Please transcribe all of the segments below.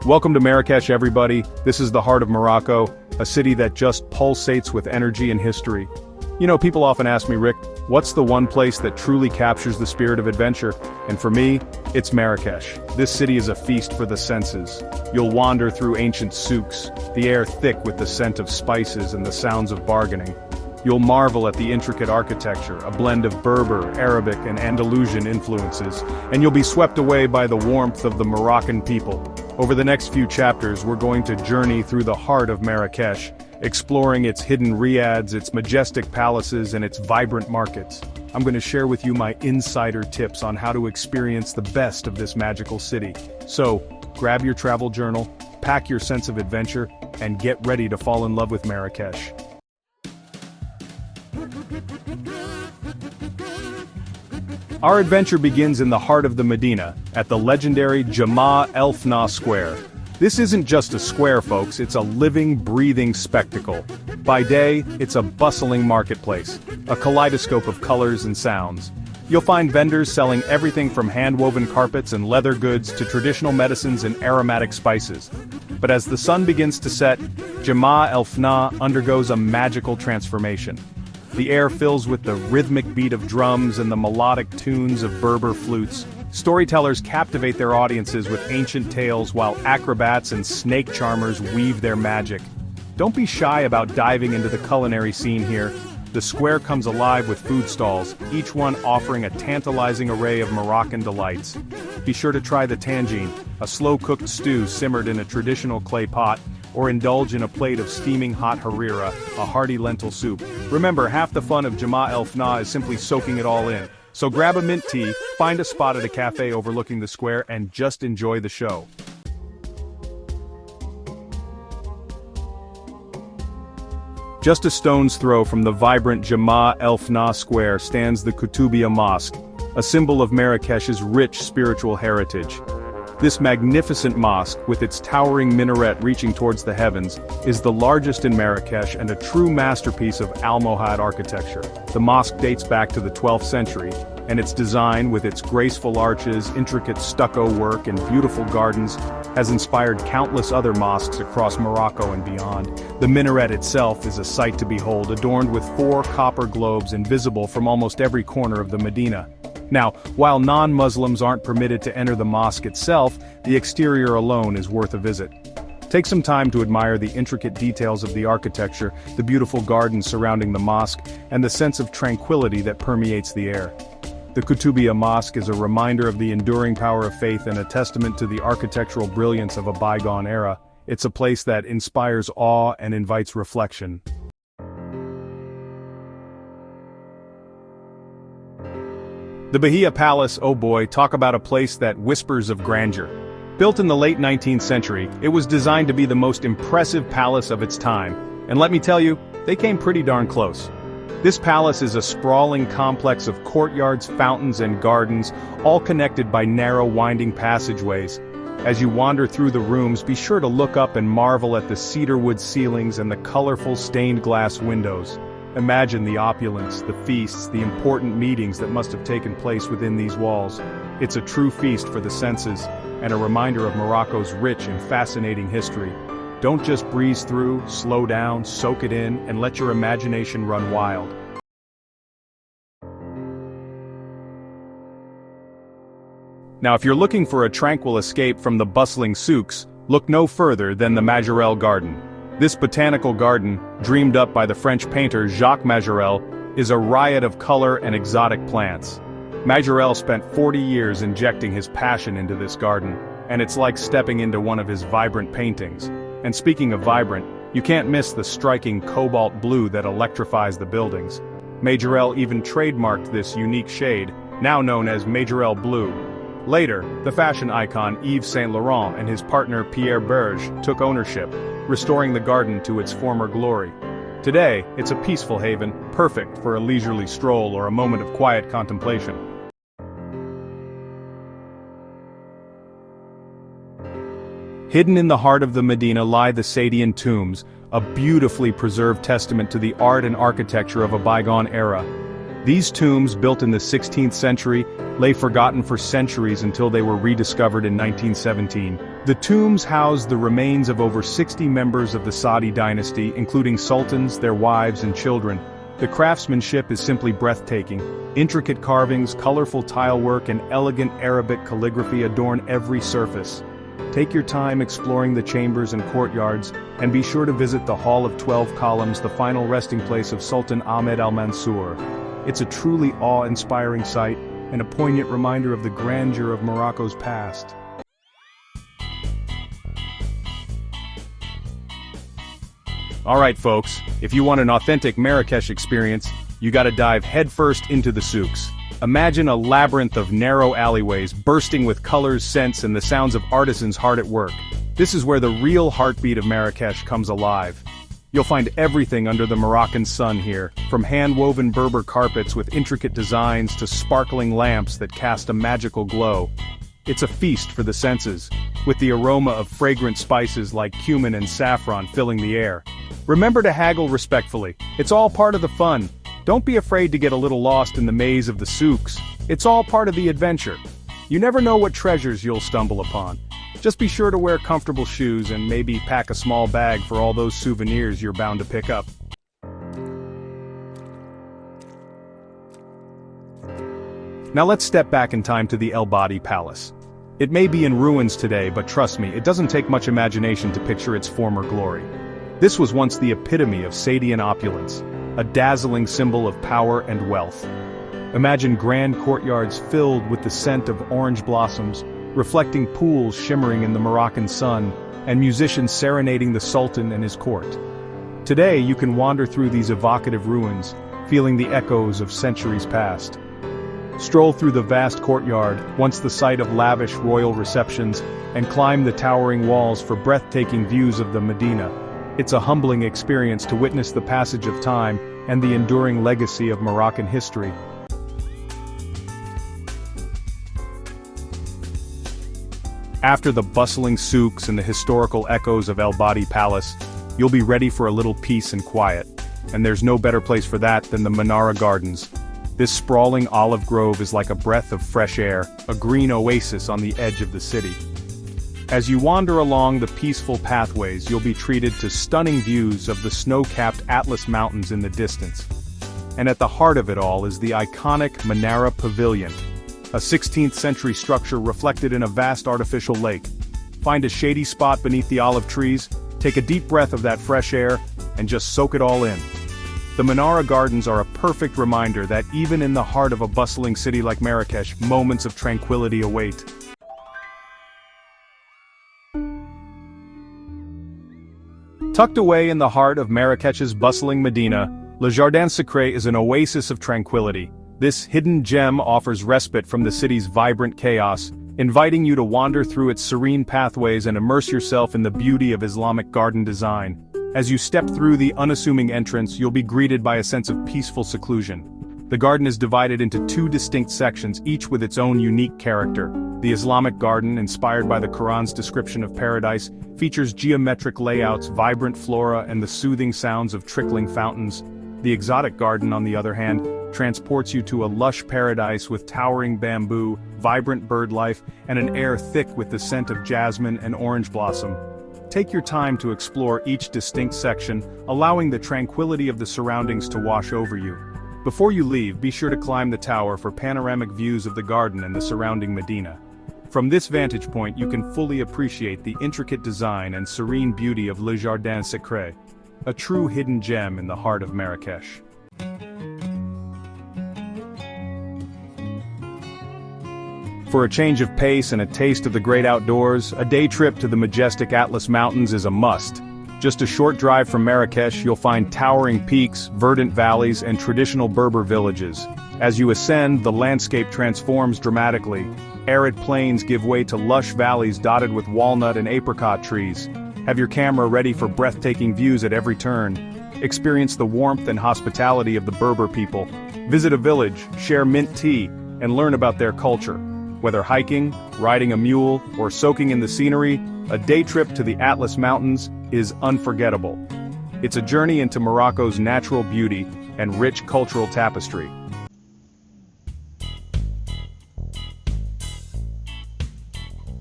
Welcome to Marrakech, everybody. This is the heart of Morocco, a city that just pulsates with energy and history. You know, people often ask me, Rick, what's the one place that truly captures the spirit of adventure? And for me, it's Marrakech. This city is a feast for the senses. You'll wander through ancient souks, the air thick with the scent of spices and the sounds of bargaining. You'll marvel at the intricate architecture, a blend of Berber, Arabic, and Andalusian influences, and you'll be swept away by the warmth of the Moroccan people. Over the next few chapters, we're going to journey through the heart of Marrakech, exploring its hidden riads, its majestic palaces, and its vibrant markets. I'm going to share with you my insider tips on how to experience the best of this magical city. So, grab your travel journal, pack your sense of adventure, and get ready to fall in love with Marrakech. Our adventure begins in the heart of the Medina, at the legendary Jemaaelfnaa Square. This isn't just a square, folks, it's a living, breathing spectacle. By day, it's a bustling marketplace, a kaleidoscope of colors and sounds. You'll find vendors selling everything from hand-woven carpets and leather goods to traditional medicines and aromatic spices. But as the sun begins to set, Jemaaelfnaa undergoes a magical transformation. The air fills with the rhythmic beat of drums and the melodic tunes of Berber flutes. Storytellers captivate their audiences with ancient tales while acrobats and snake charmers weave their magic. Don't be shy about diving into the culinary scene here. The square comes alive with food stalls, each one offering a tantalizing array of Moroccan delights. Be sure to try the tangine, a slow-cooked stew simmered in a traditional clay pot, or indulge in a plate of steaming hot harira, a hearty lentil soup. Remember, half the fun of Jemaaelfnaa is simply soaking it all in. So grab a mint tea, find a spot at a cafe overlooking the square, and just enjoy the show. Just a stone's throw from the vibrant Jemaaelfnaa Square stands the Koutoubiamoque, a symbol of Marrakech's rich spiritual heritage. This magnificent mosque, with its towering minaret reaching towards the heavens, is the largest in Marrakech and a true masterpiece of Almohad architecture. The mosque dates back to the 12th century, and its design, with its graceful arches, intricate stucco work, and beautiful gardens, has inspired countless other mosques across Morocco and beyond. The minaret itself is a sight to behold, adorned with 4 copper globes and visible from almost every corner of the Medina. Now, while non-Muslims aren't permitted to enter the mosque itself, the exterior alone is worth a visit. Take some time to admire the intricate details of the architecture, the beautiful gardens surrounding the mosque, and the sense of tranquility that permeates the air. The Koutoubiamoque is a reminder of the enduring power of faith and a testament to the architectural brilliance of a bygone era. It's a place that inspires awe and invites reflection. The Bahiapalace, oh boy, talk about a place that whispers of grandeur. Built in the late 19th century, it was designed to be the most impressive palace of its time, and let me tell you, they came pretty darn close. This palace is a sprawling complex of courtyards, fountains, and gardens, all connected by narrow winding passageways. As you wander through the rooms, be sure to look up and marvel at the cedarwood ceilings and the colorful stained glass windows. Imagine the opulence, the feasts, the important meetings that must have taken place within these walls. It's a true feast for the senses, and a reminder of Morocco's rich and fascinating history. Don't just breeze through, slow down, soak it in, and let your imagination run wild. Now, if you're looking for a tranquil escape from the bustling souks, look no further than the Majorellegarden. This botanical garden, dreamed up by the French painter Jacques Majorelle, is a riot of color and exotic plants. Majorelle spent 40 years injecting his passion into this garden, and it's like stepping into one of his vibrant paintings. And speaking of vibrant, you can't miss the striking cobalt blue that electrifies the buildings. Majorelle even trademarked this unique shade, now known as Majorelle Blue. Later, the fashion icon Yves Saint Laurent and his partner Pierre Berge took ownership, restoring the garden to its former glory. Today, it's a peaceful haven, perfect for a leisurely stroll or a moment of quiet contemplation. Hidden in the heart of the Medina lie the saadiantombs, a beautifully preserved testament to the art and architecture of a bygone era. These tombs, built in the 16th century, lay forgotten for centuries until they were rediscovered in 1917. The tombs house the remains of over 60 members of the Saadi dynasty, including sultans, their wives and children. The craftsmanship is simply breathtaking. Intricate carvings, colorful tilework and elegant Arabic calligraphy adorn every surface. Take your time exploring the chambers and courtyards, and be sure to visit the Hall of 12 Columns, the final resting place of Sultan Ahmed al-Mansur. It's a truly awe-inspiring sight, and a poignant reminder of the grandeur of Morocco's past. Alright folks, if you want an authentic Marrakech experience, you gotta dive headfirst into the souks. Imagine a labyrinth of narrow alleyways bursting with colors, scents, and the sounds of artisans hard at work. This is where the real heartbeat of Marrakech comes alive. You'll find everything under the Moroccan sun here, from hand-woven Berber carpets with intricate designs to sparkling lamps that cast a magical glow. It's a feast for the senses, with the aroma of fragrant spices like cumin and saffron filling the air. Remember to haggle respectfully, it's all part of the fun. Don't be afraid to get a little lost in the maze of the souks. It's all part of the adventure. You never know what treasures you'll stumble upon. Just be sure to wear comfortable shoes and maybe pack a small bag for all those souvenirs you're bound to pick up. Now let's step back in time to the Elbadiaplace. It may be in ruins today, but trust me, it doesn't take much imagination to picture its former glory. This was once the epitome of Saadian opulence, a dazzling symbol of power and wealth. Imagine grand courtyards filled with the scent of orange blossoms, reflecting pools shimmering in the Moroccan sun, and musicians serenading the Sultan and his court. Today you can wander through these evocative ruins, feeling the echoes of centuries past. Stroll through the vast courtyard, once the site of lavish royal receptions, and climb the towering walls for breathtaking views of the Medina. It's a humbling experience to witness the passage of time and the enduring legacy of Moroccan history. After the bustling souks and the historical echoes of Elbadiaplace, you'll be ready for a little peace and quiet. And there's no better place for that than the menaragardens. This sprawling olive grove is like a breath of fresh air, a green oasis on the edge of the city. As you wander along the peaceful pathways, you'll be treated to stunning views of the snow-capped Atlas Mountains in the distance. And at the heart of it all is the iconic Menara Pavilion, a 16th century structure reflected in a vast artificial lake. Find a shady spot beneath the olive trees, take a deep breath of that fresh air, and just soak it all in. The menaragardens are a perfect reminder that even in the heart of a bustling city like Marrakech, moments of tranquility await. Tucked away in the heart of Marrakech's bustling Medina, lejardinsecret is an oasis of tranquility. This hidden gem offers respite from the city's vibrant chaos, inviting you to wander through its serene pathways and immerse yourself in the beauty of Islamic garden design. As you step through the unassuming entrance, you'll be greeted by a sense of peaceful seclusion. The garden is divided into two distinct sections, each with its own unique character. The Islamic garden, inspired by the Quran's description of paradise, features geometric layouts, vibrant flora, and the soothing sounds of trickling fountains. The exotic garden, on the other hand, transports you to a lush paradise with towering bamboo, vibrant bird life, and an air thick with the scent of jasmine and orange blossom. Take your time to explore each distinct section, allowing the tranquility of the surroundings to wash over you. Before you leave, be sure to climb the tower for panoramic views of the garden and the surrounding Medina. From this vantage point you can fully appreciate the intricate design and serene beauty of lejardinsecret, a true hidden gem in the heart of Marrakech. For a change of pace and a taste of the great outdoors, a day trip to the majestic Atlas Mountains is a must. Just a short drive from Marrakech, you'll find towering peaks, verdant valleys, and traditional Berber villages. As you ascend, the landscape transforms dramatically. Arid plains give way to lush valleys dotted with walnut and apricot trees. Have your camera ready for breathtaking views at every turn. Experience the warmth and hospitality of the Berber people. Visit a village, share mint tea, and learn about their culture. Whether hiking, riding a mule, or soaking in the scenery, a day trip to the Atlas Mountains is unforgettable. It's a journey into Morocco's natural beauty and rich cultural tapestry.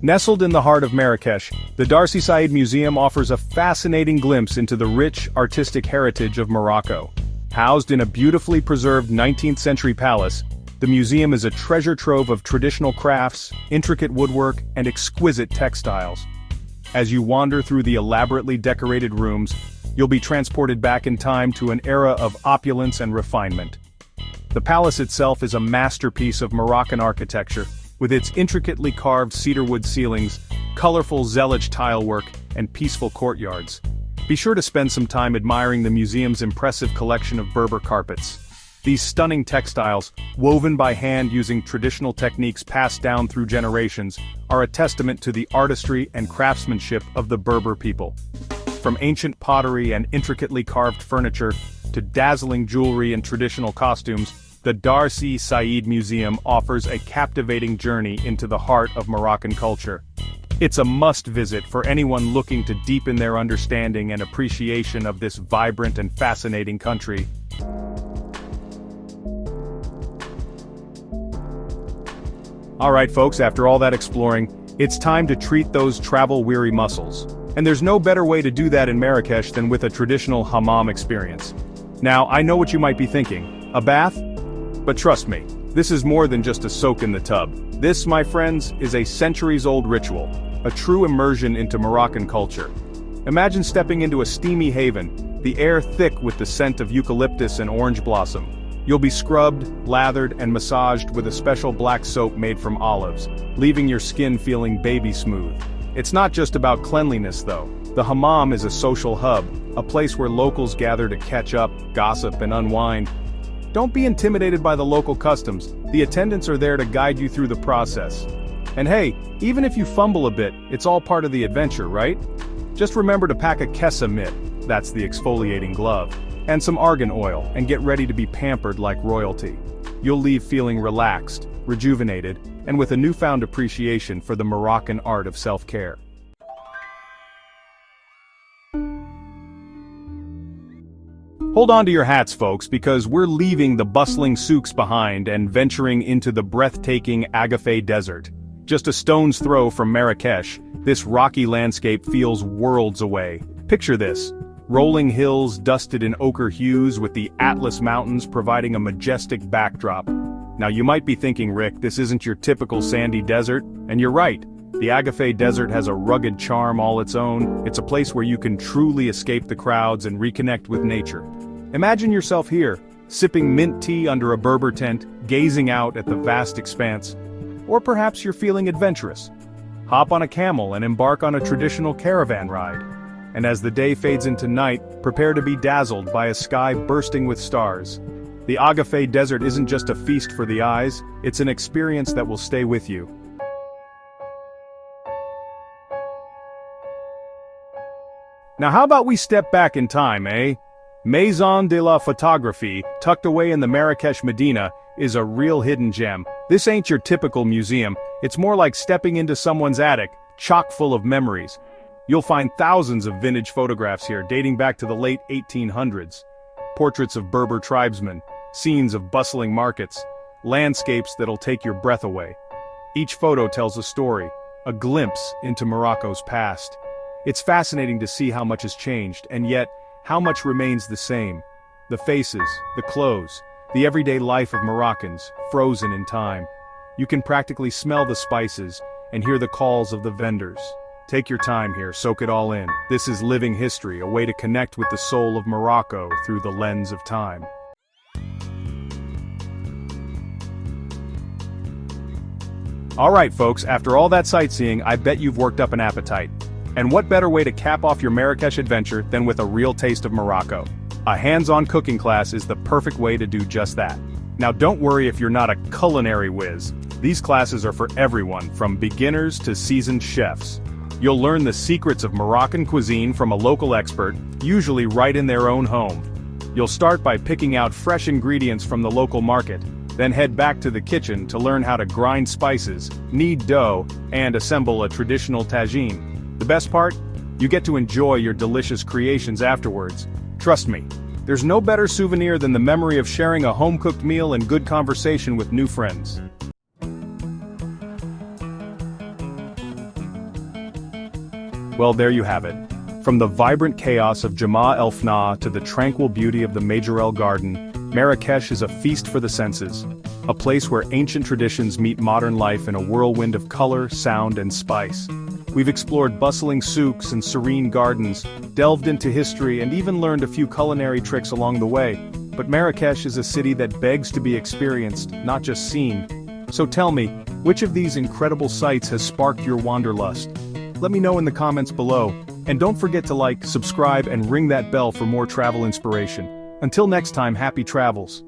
Nestled in the heart of Marrakech, the Darsisaid Museum offers a fascinating glimpse into the rich, artistic heritage of Morocco. Housed in a beautifully preserved 19th-century palace, the museum is a treasure trove of traditional crafts, intricate woodwork, and exquisite textiles. As you wander through the elaborately decorated rooms, you'll be transported back in time to an era of opulence and refinement. The palace itself is a masterpiece of Moroccan architecture, with its intricately carved cedarwood ceilings, colorful Zellige tilework, and peaceful courtyards. Be sure to spend some time admiring the museum's impressive collection of Berber carpets. These stunning textiles, woven by hand using traditional techniques passed down through generations, are a testament to the artistry and craftsmanship of the Berber people. From ancient pottery and intricately carved furniture, to dazzling jewelry and traditional costumes, the Darsisaid Museum offers a captivating journey into the heart of Moroccan culture. It's a must-visit for anyone looking to deepen their understanding and appreciation of this vibrant and fascinating country. Alright folks, after all that exploring, it's time to treat those travel-weary muscles. And there's no better way to do that in Marrakech than with a traditional hammam experience. Now, I know what you might be thinking. A bath? But trust me, this is more than just a soak in the tub. This, my friends, is a centuries-old ritual, a true immersion into Moroccan culture. Imagine stepping into a steamy haven, the air thick with the scent of eucalyptus and orange blossom. You'll be scrubbed, lathered, and massaged with a special black soap made from olives, leaving your skin feeling baby smooth. It's not just about cleanliness though. The hammam is a social hub, a place where locals gather to catch up, gossip, and unwind. Don't be intimidated by the local customs, the attendants are there to guide you through the process. And hey, even if you fumble a bit, it's all part of the adventure, right? Just remember to pack a kessa mitt, that's the exfoliating glove, and some argan oil, and get ready to be pampered like royalty. You'll leave feeling relaxed, rejuvenated, and with a newfound appreciation for the Moroccan art of self-care. Hold on to your hats folks, because we're leaving the bustling souks behind and venturing into the breathtaking Agafaydesert. Just a stone's throw from Marrakech, this rocky landscape feels worlds away. Picture this, rolling hills dusted in ochre hues with the Atlasmountains providing a majestic backdrop. Now you might be thinking, Rick, this isn't your typical sandy desert, and you're right. The Agafaydesert has a rugged charm all its own. It's a place where you can truly escape the crowds and reconnect with nature. Imagine yourself here, sipping mint tea under a Berber tent, gazing out at the vast expanse. Or perhaps you're feeling adventurous. Hop on a camel and embark on a traditional caravan ride. And as the day fades into night, prepare to be dazzled by a sky bursting with stars. The Agafaydesert isn't just a feast for the eyes, it's an experience that will stay with you. Now how about we step back in time, eh? Maisonphotographie, tucked away in the Marrakech Medina, is a real hidden gem. This ain't your typical museum, it's more like stepping into someone's attic, chock full of memories. You'll find thousands of vintage photographs here dating back to the late 1800s. Portraits of Berber tribesmen, scenes of bustling markets, landscapes that'll take your breath away. Each photo tells a story, a glimpse into Morocco's past. It's fascinating to see how much has changed, and yet, how much remains the same. The faces, the clothes, the everyday life of Moroccans, frozen in time. You can practically smell the spices, and hear the calls of the vendors. Take your time here, soak it all in. This is living history, a way to connect with the soul of Morocco through the lens of time. Alright folks, after all that sightseeing, I bet you've worked up an appetite. And what better way to cap off your Marrakech adventure than with a real taste of Morocco? A hands-on cooking class is the perfect way to do just that. Now don't worry if you're not a culinary whiz. These classes are for everyone, from beginners to seasoned chefs. You'll learn the secrets of Moroccan cuisine from a local expert, usually right in their own home. You'll start by picking out fresh ingredients from the local market, then head back to the kitchen to learn how to grind spices, knead dough, and assemble a traditional tagine. The best part? You get to enjoy your delicious creations afterwards. Trust me, there's no better souvenir than the memory of sharing a home-cooked meal and good conversation with new friends. Well, there you have it. From the vibrant chaos of jemaaelfnaa to the tranquil beauty of the Majorellegarden, Marrakech is a feast for the senses. A place where ancient traditions meet modern life in a whirlwind of color, sound, and spice. We've explored bustling souks and serene gardens, delved into history, and even learned a few culinary tricks along the way. But Marrakech is a city that begs to be experienced, not just seen. So tell me, which of these incredible sights has sparked your wanderlust? Let me know in the comments below. And don't forget to like, subscribe, and ring that bell for more travel inspiration. Until next time, happy travels.